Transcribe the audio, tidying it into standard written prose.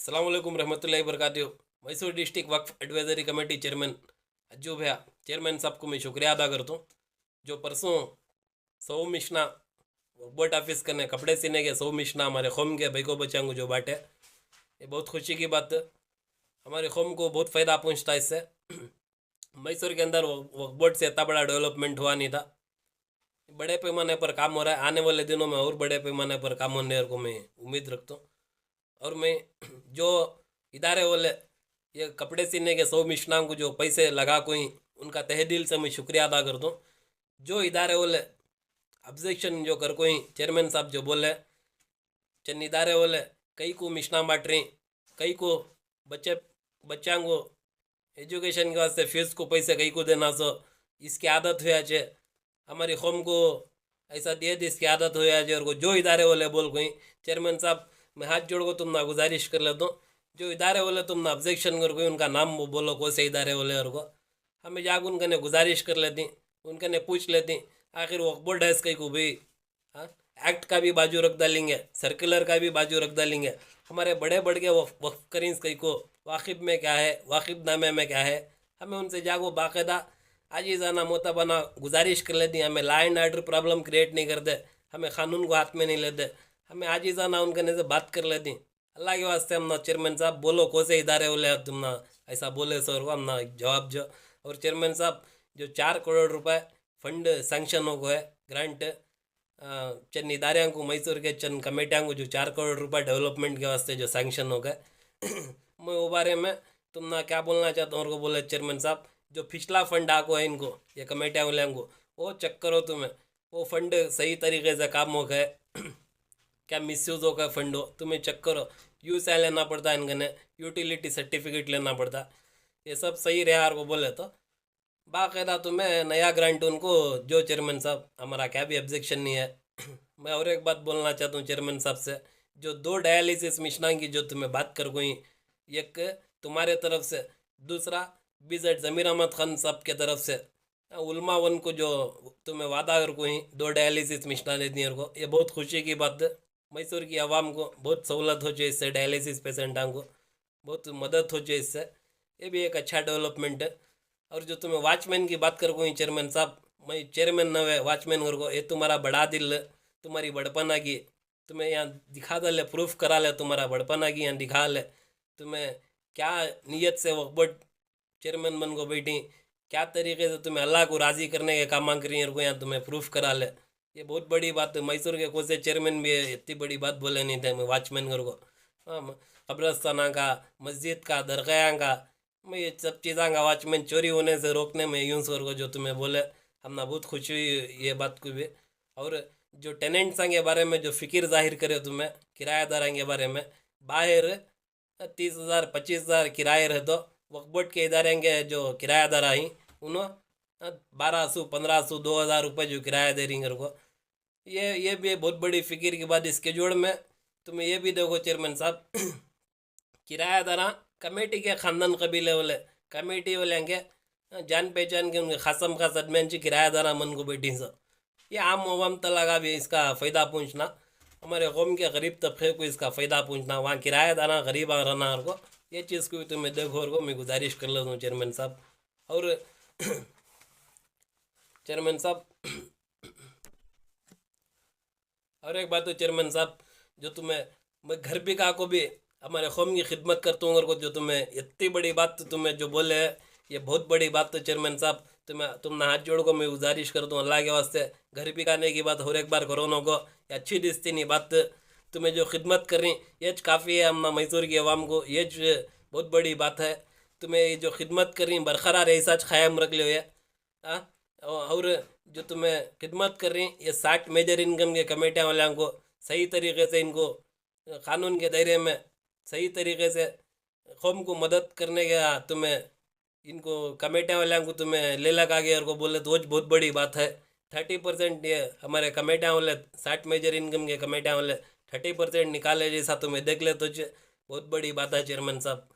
अस्सलाम वालेकुम रहमतुल्लाहि वबरकातुहू। मैसूर डिस्ट्रिक्ट वक्फ एडवाइजरी कमेटी चेयरमैन अज्जू भैया चेयरमैन साहब को मैं शुक्रिया अदा करता हूँ। जो परसों 100 मिशना बोट ऑफिस करने कपड़े सीने के 100 मिशना हमारे कौम के भाई को बच्चों को जो बांटे, ये बहुत खुशी की बात है। हमारे कौम को बहुत फ़ायदा पहुँचता है इससे। मैसूर के अंदर बोट से इतना बड़ा डेवलपमेंट हुआ नहीं था। बड़े पैमाने पर काम हो रहा है, आने वाले दिनों में और बड़े पैमाने पर काम होने को मैं उम्मीद रखता हूँ। और मैं जो इदारे वाले ये कपड़े सीने के 100 मिशनाओं को जो पैसे लगा कोई, उनका तहे दिल से मैं शुक्रिया अदा करता हूँ। जो इदारे वाले ऑब्जेक्शन जो कर कोई चेयरमैन साहब जो बोले, चंद इदारे वाले कई को मिशना बांट रही, कई को बच्चों को एजुकेशन के वास्ते फीस को पैसे कई को देना, सो इसकी आदत हुआ चे हमारी कौम को ऐसा दे दी, इसकी आदत हुआ चे। और जो इदारे वाले बोल कोई चेयरमैन साहब मैं हाथ जोड़ को तुम ना गुजारिश कर लेता हूँ, जो इदारे वाले तुम ना ऑब्जेक्शन कर कोई उनका नाम वो बोलो कौन से इदारे वाले, और को हमें जाग उनके ने गुजारिश कर लेती, उनके ने पूछ लेती आखिर वो बोर्ड है इसके को भाई। हाँ, एक्ट का भी बाजू रख डालेंगे, सर्कुलर का भी बाजू रख डालेंगे। हमारे बड़े बड़ के वक्फ करीन कई को वाकिब में क्या है, वाकिबनामे में क्या है, हमें उनसे जागो बाकायदा आजीजाना मोतबाना गुजारिश कर लेती। हमें law and order problem create नहीं कर दे, हमें कानून को हाथ में नहीं लेते, हमें आजीजाना उनके से बात कर लेती। अल्लाह के वास्ते हम ना चेयरमैन साहब बोलो कौन से इदारे बोले तुम ना ऐसा बोले सर को हम ना जवाब जो। और चेयरमैन साहब जो 4 करोड़ रुपए फंड सैंक्शन हो गए ग्रांट चंद इदारों को, मैसूर के चंद कमेटियों को जो 4 करोड़ रुपए डेवलपमेंट के वास्ते जो सैंक्शन हो गए मैं वो बारे में तुम ना क्या बोलना चाहता हूँ। और को बोले चेयरमैन साहब जो पिछला फंड आको है इनको ये कमेटियाँ वाले को वो चेक करो, तुम्हें वो फंड सही तरीके से काम हो गए क्या मिसयूज़ हो गया फंड हो, तुम्हें चेक करो। यूएसआई लेना पड़ता है इनके, यूटिलिटी सर्टिफिकेट लेना पड़ता, ये सब सही रहा को बोले तो बाकायदा तुम्हें नया ग्रांट उनको जो चेयरमैन साहब हमारा क्या भी ऑब्जेक्शन नहीं है। मैं और एक बात बोलना चाहता हूँ चेयरमैन साहब से, जो 2 डायलिसिस मिशना की जो तुम्हें बात कर गई, एक तुम्हारे तरफ से, दूसरा बीजेड ज़मीर अहमद खान साहब के तरफ से उलमा वन को जो तुम्हें वादा कर कोई 2 डायलिसिस मिशना दे दी को, ये बहुत खुशी की बात है। मैसूर की आवाम को बहुत सहूलत हो जाए इससे, डायलिसिस पेशेंटों को बहुत मदद हो जाए इससे, ये भी एक अच्छा डेवलपमेंट है। और जो तुम्हें वॉचमैन की बात कर कोई चेयरमैन साहब, मैं चेयरमैन न है वॉचमैन कर को, ये तुम्हारा बड़ा दिल है, तुम्हारी बड़पना की तुम्हें यहाँ दिखा दे, प्रूफ करा ले तुम्हारा बड़पना की यहाँ दिखा ले, तुम्हें क्या नीयत से वो बट चेयरमैन बन को बैठी, क्या तरीके से तुम्हें अल्लाह को राज़ी करने के काम करी को यहाँ तुम्हें प्रूफ करा ले, ये बहुत बड़ी बात है। मैसूर के कौन से चेयरमैन भी है इतनी बड़ी बात बोले नहीं थे मैं वॉचमैन कर को। हाँ, कब्रस्ताना का, मस्जिद का, दरगाह का, मैं ये सब चीज़ों का वॉचमैन चोरी होने से रोकने में यूँ सर को जो तुम्हें बोले, हमने बहुत खुशी हुई ये बात को भी। और जो टेनेंट्स के बारे में जो फ़िक्र जाहिर करे तुम्हें किराएदारों के बारे में, बाहर 30,000 25,000 किराए रहे तो वक्फ बोर्ड के इदारे के जो किराएदार आई उन्होंने 1200 1500 2,000 रुपये जो किराया दे रही को, ये भी बहुत बड़ी फ़िक्र की बात। इसके जोड़ में तुम्हें ये भी देखो चेयरमैन साहब किराएदार कमेटी के ख़ानदान कबीले वाले कमेटी वाले के जान पहचान के उनके खासम खास अदमियान किराएदार मन को बैठी सब, ये आम अवाम तक भी इसका फ़ायदा पहुँचना, हमारे कौम के गरीब तबके को इसका फ़ायदा पहुँचना, वहाँ किराएदार गरीब रहना और को, ये चीज़ को तुम्हें देखो और को मैं गुजारिश कर लेता हूँ चेयरमैन साहब। और चेयरमैन साहब और एक बात तो चेयरमैन साहब, जो तुम्हें मैं घर भी का को भी हमारे कौम की खिदमत करता हूँ, और को जो तुम्हें इतनी बड़ी बात तो तुम्हें जो बोले है ये बहुत बड़ी बात। तो चेयरमैन साहब तुमने हाथ जोड़ को मैं गुजारिश करता हूँ अल्लाह के वास्ते, घर भी खाने की बात और एक बार करो को ये अच्छी दिखती नहीं बात, तुम्हें जो खिदमत कर रही ये काफ़ी है हम मैसूर की आवाम को, ये बहुत बड़ी बात है। तुम्हें ये जो खिदमत कर रही बरकरार ऐसा क़ायम रख लो ये। हाँ, और जो तुम्हें खिदमत कर रही ये 60 मेजर इनकम के कमेटियाँ वालों को सही तरीके से इनको कानून के दायरे में सही तरीके से कौम को मदद करने का तुम्हें इनको कमेटियाँ वालों को तुम्हें ले लगा के और को बोले तो बहुत बड़ी बात है। 30% ये हमारे कमेटियाँ वाले 60 मेजर इनकम के कमेटियाँ वाले 30% निकाले जैसा तुम्हें देख ले तो बहुत बड़ी बात है चेयरमैन साहब।